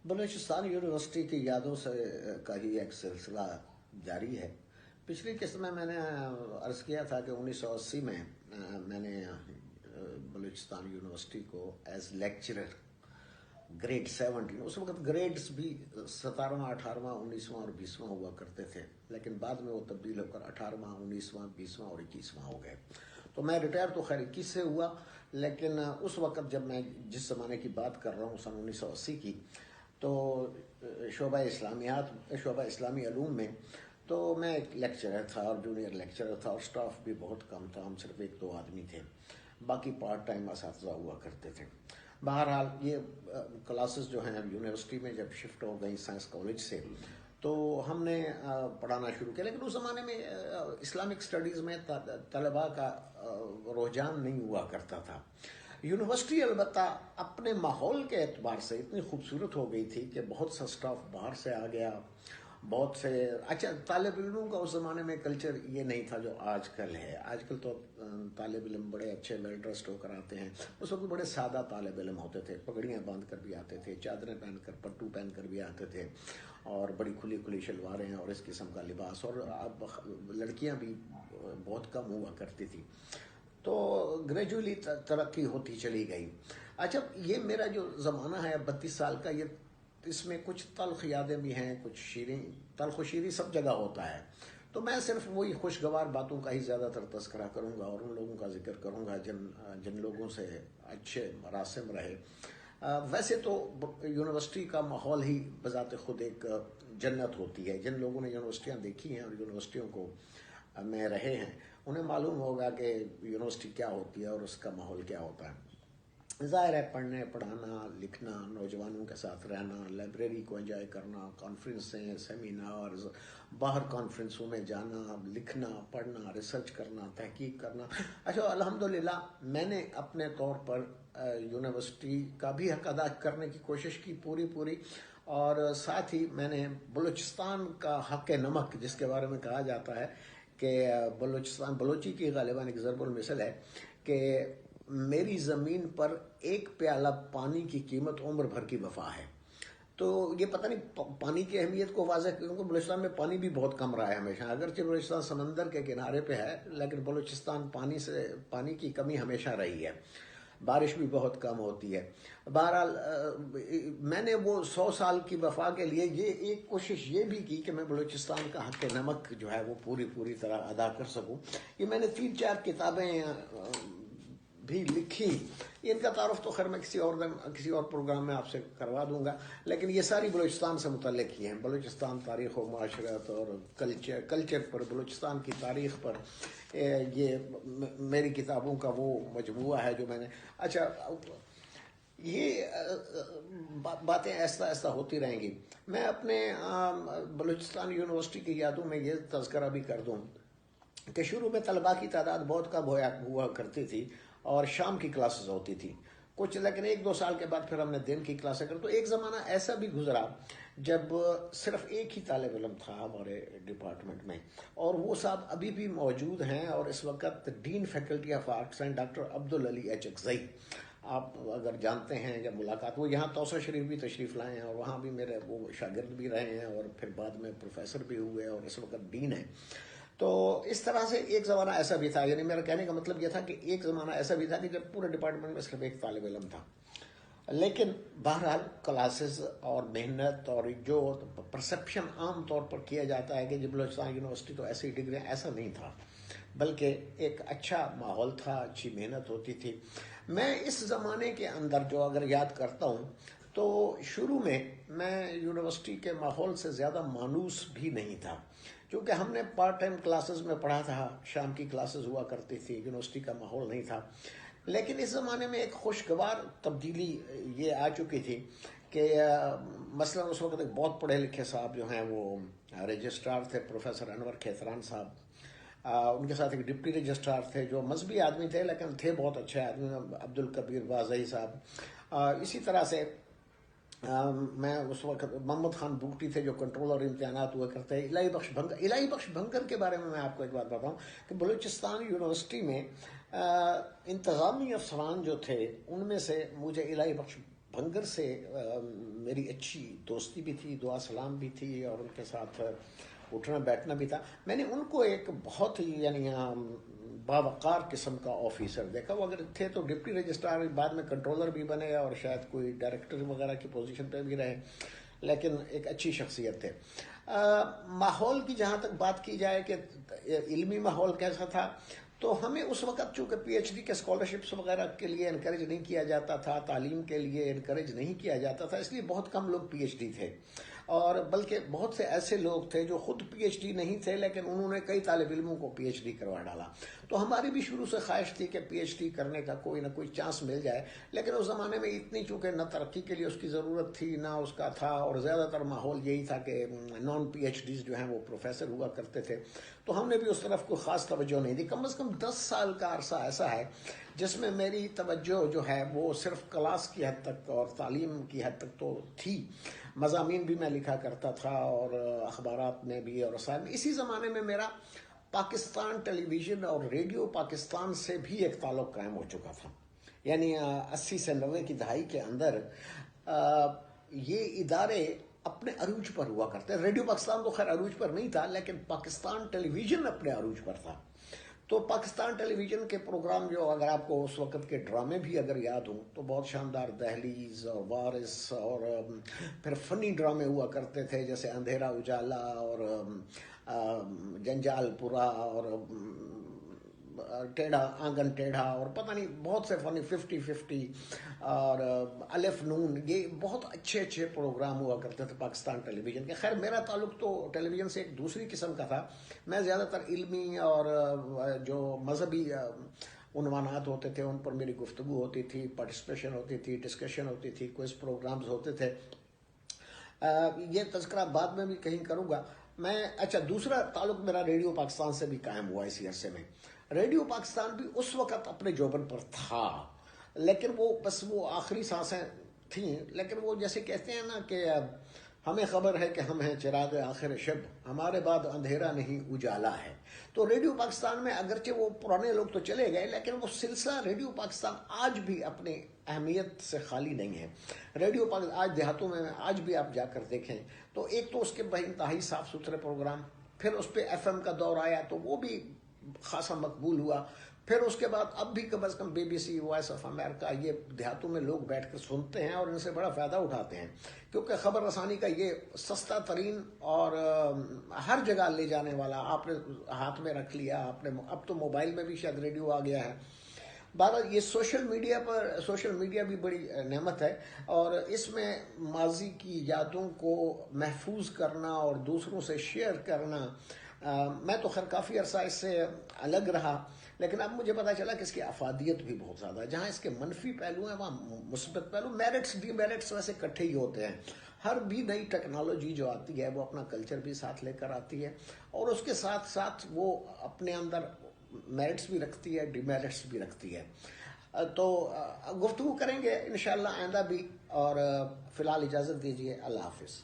Balochistan university کی یادوں سے کا ہی ایک سلسلہ جاری ہے۔ پچھلی قسط میں نے عرض کیا تھا کہ 1980 میں میں نے بلوچستان یونیورسٹی کو ایز لیکچرر گریڈ 17، اس وقت گریڈز بھی 17واں 18واں 19واں اور 20واں ہوا کرتے تھے، لیکن بعد میں وہ تبدیل ہو کر 18واں 19واں 20واں اور 21واں ہو گئے۔ تو میں ریٹائر تو خیر 21 سے ہوا، لیکن اس وقت جب میں جس زمانے کی بات کر رہا ہوں سن 1980 کی، تو شعبہ اسلامی علوم میں تو میں ایک لیکچرر تھا اور جونیئر لیکچرر تھا، اور سٹاف بھی بہت کم تھا، ہم صرف 1-2 آدمی تھے، باقی پارٹ ٹائم اساتذہ ہوا کرتے تھے۔ بہرحال یہ کلاسز جو ہیں یونیورسٹی میں جب شفٹ ہو گئی سائنس کالج سے، تو ہم نے پڑھانا شروع کیا، لیکن اس زمانے میں اسلامک اسٹڈیز میں طلباء کا رجحان نہیں ہوا کرتا تھا۔ یونیورسٹی البتہ اپنے ماحول کے اعتبار سے اتنی خوبصورت ہو گئی تھی کہ بہت سا سٹاف باہر سے آ گیا، بہت سے اچھا طالب علموں کا اس زمانے میں کلچر یہ نہیں تھا جو آج کل ہے۔ آج کل تو طالب علم بڑے اچھے ویل ڈریسڈ ہو کر آتے ہیں، اس وقت بڑے سادہ طالب علم ہوتے تھے، پگڑیاں باندھ کر بھی آتے تھے، چادریں پہن کر پٹو پہن کر بھی آتے تھے، اور بڑی کھلی کھلی شلواریں اور اس قسم کا لباس، اور اب لڑکیاں بھی بہت کم ہوا کرتی تھی۔ تو گریجولی ترقی ہوتی چلی گئی۔ اچھا، یہ میرا جو زمانہ ہے 32 سال کا، یہ اس میں کچھ تلخ یادیں بھی ہیں، کچھ شیریں، تلخ و شیریں سب جگہ ہوتا ہے، تو میں صرف وہی خوشگوار باتوں کا ہی زیادہ تر تذکرہ کروں گا اور ان لوگوں کا ذکر کروں گا جن لوگوں سے اچھے مراسم رہے۔ ویسے تو یونیورسٹی کا ماحول ہی بذات خود ایک جنت ہوتی ہے۔ جن لوگوں نے یونیورسٹیاں دیکھی ہیں اور یونیورسٹیوں کو میں رہے ہیں، انہیں معلوم ہوگا کہ یونیورسٹی کیا ہوتی ہے اور اس کا ماحول کیا ہوتا ہے۔ ظاہر ہے پڑھنے پڑھانا لکھنا، نوجوانوں کے ساتھ رہنا، لائبریری کو انجوائے کرنا، کانفرنسیں، سیمینارز، باہر کانفرنسوں میں جانا، لکھنا پڑھنا، ریسرچ کرنا، تحقیق کرنا۔ اچھا، الحمدللہ میں نے اپنے طور پر یونیورسٹی کا بھی حق ادا کرنے کی کوشش کی پوری، اور ساتھ ہی میں نے بلوچستان کا حق نمک جس کے بارے میں کہا جاتا ہے کہ بلوچستان، بلوچی کی غالباً ایک ضرب المثل ہے کہ میری زمین پر ایک پیالہ پانی کی قیمت عمر بھر کی وفا ہے۔ تو یہ پتہ نہیں پانی کی اہمیت کو واضح، کیونکہ بلوچستان میں پانی بھی بہت کم رہا ہے ہمیشہ، اگرچہ بلوچستان سمندر کے کنارے پہ ہے، لیکن بلوچستان پانی کی کمی ہمیشہ رہی ہے، بارش بھی بہت کم ہوتی ہے۔ بہرحال میں نے وہ 100 سال کی وفا کے لیے یہ ایک کوشش یہ بھی کی کہ میں بلوچستان کا حق نمک جو ہے وہ پوری طرح ادا کر سکوں۔ یہ میں نے 3-4 کتابیں بھی لکھی، ان کا تعارف تو خیر میں کسی اور پروگرام میں آپ سے کروا دوں گا، لیکن یہ ساری بلوچستان سے متعلق ہی ہیں، بلوچستان تاریخ و معاشرت اور کلچر پر، بلوچستان کی تاریخ پر۔ یہ میری کتابوں کا وہ مجموعہ ہے جو میں نے، اچھا یہ باتیں ایسا ہوتی رہیں گی۔ میں اپنے بلوچستان یونیورسٹی کی یادوں میں یہ تذکرہ بھی کر دوں کہ شروع میں طلباء کی تعداد بہت کم ہوا کرتی تھی اور شام کی کلاسز ہوتی تھی کچھ، لیکن 1-2 سال کے بعد پھر ہم نے دن کی کلاسیں کر، تو ایک زمانہ ایسا بھی گزرا جب صرف ایک ہی طالب علم تھا ہمارے ڈپارٹمنٹ میں، اور وہ صاحب ابھی بھی موجود ہیں، اور اس وقت ڈین فیکلٹی آف آرٹس ہیں، ڈاکٹر عبدالعلی ایچ اکزئی۔ آپ اگر جانتے ہیں یا ملاقات، وہ یہاں توسہ شریف بھی تشریف لائے ہیں اور وہاں بھی میرے وہ شاگرد بھی رہے ہیں، اور پھر بعد میں پروفیسر بھی ہوئے اور اس وقت ڈین ہیں۔ تو اس طرح سے ایک زمانہ ایسا بھی تھا، یعنی میرا کہنے کا مطلب یہ تھا کہ ایک زمانہ ایسا بھی تھا کہ جب پورے ڈپارٹمنٹ میں صرف ایک طالب علم تھا، لیکن بہرحال کلاسز اور محنت اور جو پرسپشن عام طور پر کیا جاتا ہے کہ جب بلوچستان یونیورسٹی تو ایسی ڈگری، ایسا نہیں تھا، بلکہ ایک اچھا ماحول تھا، اچھی محنت ہوتی تھی۔ میں اس زمانے کے اندر جو اگر یاد کرتا ہوں تو شروع میں یونیورسٹی کے ماحول سے زیادہ مانوس بھی نہیں تھا، کیونکہ ہم نے پارٹ ٹائم کلاسز میں پڑھا تھا، شام کی کلاسز ہوا کرتی تھی، یونیورسٹی کا ماحول نہیں تھا۔ لیکن اس زمانے میں ایک خوشگوار تبدیلی یہ آ چکی تھی کہ مثلا اس وقت ایک بہت پڑھے لکھے صاحب جو ہیں وہ رجسٹرار تھے، پروفیسر انور کھیتران صاحب، ان کے ساتھ ایک ڈپٹی رجسٹرار تھے جو مذہبی آدمی تھے لیکن تھے بہت اچھے آدمی، عبدالکبیر واضحی صاحب۔ اسی طرح سے میں اس وقت محمد خان بوگٹی تھے جو کنٹرولر امتحانات ہوا کرتے ہیں، الہی بخش بھنگر کے بارے میں آپ کو ایک بات بتاؤں کہ بلوچستان یونیورسٹی میں انتظامی افسران جو تھے ان میں سے مجھے الہی بخش بھنگر سے میری اچھی دوستی بھی تھی، دعا سلام بھی تھی، اور ان کے ساتھ اٹھنا بیٹھنا بھی تھا. میں نے ان کو ایک بہت ہی یعنی باوقار قسم کا آفیسر دیکھا. وہ اگر تھے تو ڈپٹی رجسٹرار، بعد میں کنٹرولر بھی بنے اور شاید کوئی ڈائریکٹر وغیرہ کی پوزیشن پہ بھی رہے، لیکن ایک اچھی شخصیت تھے. ماحول کی جہاں تک بات کی جائے کہ علمی ماحول کیسا تھا، تو ہمیں اس وقت چونکہ پی ایچ ڈی کے اسکالرشپس وغیرہ کے لیے انکریج نہیں کیا جاتا تھا، تعلیم کے لیے انکریج نہیں کیا جاتا تھا، اس لیے بہت کم لوگ پی ایچ ڈی تھے. اور بلکہ بہت سے ایسے لوگ تھے جو خود پی ایچ ڈی نہیں تھے لیکن انہوں نے کئی طالب علموں کو پی ایچ ڈی کروا ڈالا. تو ہماری بھی شروع سے خواہش تھی کہ پی ایچ ڈی کرنے کا کوئی نہ کوئی چانس مل جائے، لیکن اس زمانے میں اتنی چونکہ نہ ترقی کے لیے اس کی ضرورت تھی نہ اس کا تھا، اور زیادہ تر ماحول یہی تھا کہ نان پی ایچ ڈیز جو ہیں وہ پروفیسر ہوا کرتے تھے. تو ہم نے بھی اس طرف کوئی خاص توجہ نہیں دی. کم از کم 10 سال کا عرصہ ایسا ہے جس میں میری توجہ جو ہے وہ صرف کلاس کی حد تک اور تعلیم کی حد تک تو تھی. مضامین بھی میں لکھا کرتا تھا اور اخبارات میں بھی اور رسائل میں. اسی زمانے میں میرا پاکستان ٹیلی ویژن اور ریڈیو پاکستان سے بھی ایک تعلق قائم ہو چکا تھا. یعنی 80 سے 90 کی دہائی کے اندر یہ ادارے اپنے عروج پر ہوا کرتے. ریڈیو پاکستان تو خیر عروج پر نہیں تھا، لیکن پاکستان ٹیلی ویژن اپنے عروج پر تھا. تو پاکستان ٹیلی ویژن کے پروگرام جو اگر آپ کو اس وقت کے ڈرامے بھی اگر یاد ہوں تو بہت شاندار، دہلیز اور وارث، اور پھر فنی ڈرامے ہوا کرتے تھے جیسے اندھیرا اجالا اور جنجال پورا اور ٹیڑھا آنگن ٹیڑھا، اور پتہ نہیں بہت سے فنی 50-50 اور الف نون. یہ بہت اچھے اچھے پروگرام ہوا کرتے تھے پاکستان ٹیلی ویژن کے. خیر میرا تعلق تو ٹیلی ویژن سے ایک دوسری قسم کا تھا. میں زیادہ تر علمی اور جو مذہبی عنوانات ہوتے تھے ان پر میری گفتگو ہوتی تھی، پارٹیسپیشن ہوتی تھی، ڈسکشن ہوتی تھی، کوئز پروگرامز ہوتے تھے. یہ تذکرہ بعد میں بھی کہیں کروں گا میں. اچھا، دوسرا تعلق میرا ریڈیو پاکستان سے بھی قائم ہوا اسی عرصے میں. ریڈیو پاکستان بھی اس وقت اپنے جوبن پر تھا، لیکن وہ بس وہ آخری سانسیں تھیں. لیکن وہ جیسے کہتے ہیں نا کہ ہمیں خبر ہے کہ ہم ہیں چراغ آخر شب، ہمارے بعد اندھیرا نہیں اجالا ہے. تو ریڈیو پاکستان میں اگرچہ وہ پرانے لوگ تو چلے گئے، لیکن وہ سلسلہ ریڈیو پاکستان آج بھی اپنے اہمیت سے خالی نہیں ہے. ریڈیو پاکستان آج دیہاتوں میں آج بھی آپ جا کر دیکھیں تو ایک تو اس کے بھائی انتہائی صاف ستھرے پروگرام، پھر اس پہ ایف ایم کا دور آیا تو وہ بھی خاصا مقبول ہوا. پھر اس کے بعد اب بھی کم از کم B B C, voice of America, یہ دیہاتوں میں لوگ بیٹھ کر سنتے ہیں اور ان سے بڑا فائدہ اٹھاتے ہیں، کیونکہ خبر رسانی کا یہ سستا ترین اور ہر جگہ لے جانے والا، آپ نے ہاتھ میں رکھ لیا آپ نے. اب تو موبائل میں بھی شاید ریڈیو آ گیا ہے. بہرحال یہ سوشل میڈیا بھی بڑی نعمت ہے، اور اس میں ماضی کی یادوں کو محفوظ کرنا اور دوسروں سے شیئر کرنا. میں تو خیر کافی عرصہ اس سے الگ رہا، لیکن اب مجھے پتا چلا کہ اس کی افادیت بھی بہت زیادہ ہے. جہاں اس کے منفی پہلو ہیں وہاں مثبت پہلو، میرٹس ڈی میرٹس ویسے اکٹھے ہی ہوتے ہیں. ہر بھی نئی ٹیکنالوجی جو آتی ہے وہ اپنا کلچر بھی ساتھ لے کر آتی ہے، اور اس کے ساتھ ساتھ وہ اپنے اندر میرٹس بھی رکھتی ہے، ڈی میرٹس بھی رکھتی ہے. تو گفتگو کریں گے انشاءاللہ آئندہ بھی، اور فی الحال اجازت دیجیے. اللہ حافظ.